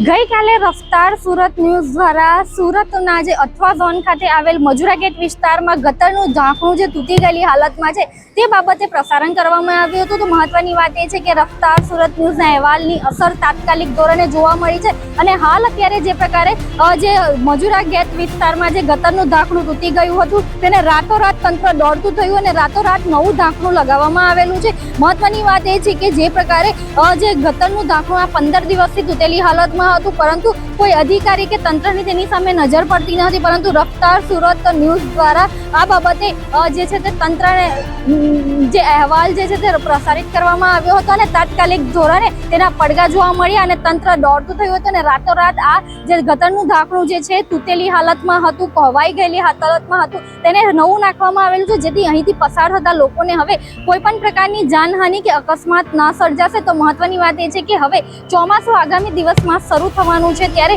ગઈકાલે રફતાર સુરત ન્યૂઝ દ્વારા સુરતના જે અથવા ઝોન ખાતે આવેલ મજુરા ગેટ વિસ્તારમાં ગટરનું ઢાંકણું જે તૂટી ગયેલી હાલતમાં છે તે બાબતે પ્રસારણ કરવામાં આવ્યું હતું। તો મહત્વની વાત એ છે કે રફતાર સુરત ન્યૂઝના અહેવાલની અસર તાત્કાલિક ધોરણે જોવા મળી છે અને હાલ અત્યારે જે પ્રકારે જે મજુરા ગેટ વિસ્તારમાં જે ગટરનું ઢાંકણું તૂટી ગયું હતું તેને રાતોરાત તંત્ર દોડતું થયું અને રાતોરાત નવું ઢાંકણું લગાવવામાં આવેલું છે। મહત્વની વાત એ છે કે જે પ્રકારે જે ગટરનું ઢાંકણું આ 15 દિવસથી તૂટેલી હાલતમાં હતું પરંતુ કોઈ અધિકારી કે તંત્રની તેની સામે નજર પડતી નથી, પરંતુ રફતાર સુરત ન્યૂઝ દ્વારા આ બાબતે જે છે તે તંત્રને જે અહેવાલ જે છે તે પ્રસારિત કરવામાં આવ્યો હતો અને તાત્કાલિક ધોરણે તેના પડઘા જોવા મળ્યા અને તંત્ર દોડતું થયું હતું અને રાતોરાત આ જે ગટરનું ઢાંકણું જે છે તૂટેલી હાલતમાં હતું, કોહવાઈ ગયેલી હાલતમાં હતું તેને નવું નાખવામાં આવેલું છે, જેથી અહીંથી પસાર થતા લોકોને હવે કોઈ પણ પ્રકારની જાનહાનિ કે અકસ્માત ન સર્જાશે। તો મહત્વની વાત એ છે કે હવે ચોમાસું આગામી દિવસમાં શરૂ થવાનું છે ત્યારે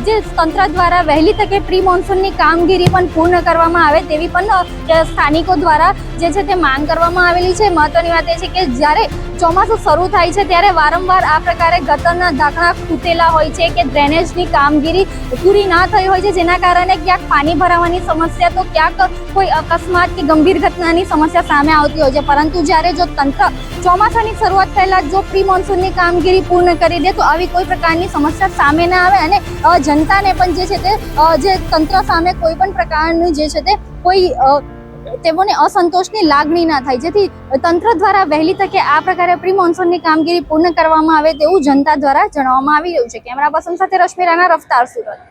જે તંત્ર દ્વારા વહેલી તકે પ્રી મોન્સૂનની કામગીરી પણ પૂર્ણ કરવામાં આવે તેવી પણ સ્થાનિકો દ્વારા જે છે તે માંગ કરવામાં આવેલી છે। મહત્વની વાત એ છે કે જ્યારે ચોમાસું શરૂ થાય છે ત્યારે વારંવાર આ પ્રકારે ગટરના ઢાંકણા તૂટેલા હોય છે કે ડ્રેનેજની કામગીરી પૂરી ના થઈ હોય છે, જેના કારણે ક્યાંક પાણી ભરાવાની સમસ્યા તો ક્યાંક કોઈ અકસ્માત કે ગંભીર ઘટનાની સમસ્યા સામે આવતી હોય છે, પરંતુ જ્યારે જો તંત્ર ચોમાસાની શરૂઆત પહેલા જો પ્રી મોન્સૂનની કામગીરી પૂર્ણ કરી દે તો આવી કોઈ પ્રકારની સમસ્યા સામે ના આવે અને જનતાને પણ જે છે તે જે તંત્ર સામે કોઈ પણ પ્રકારની જે છે તે કોઈ તેઓને અસંતોષની લાગણી ના થાય, જેથી તંત્ર દ્વારા વહેલી તકે આ પ્રકારે પ્રી મોન્સૂનની કામગીરી પૂર્ણ કરવામાં આવે તેવું જનતા દ્વારા જણાવવામાં આવી રહ્યું છે। કેમેરા પર્સન સાથે રશ્મિ રાણા, રફતાર સુરત।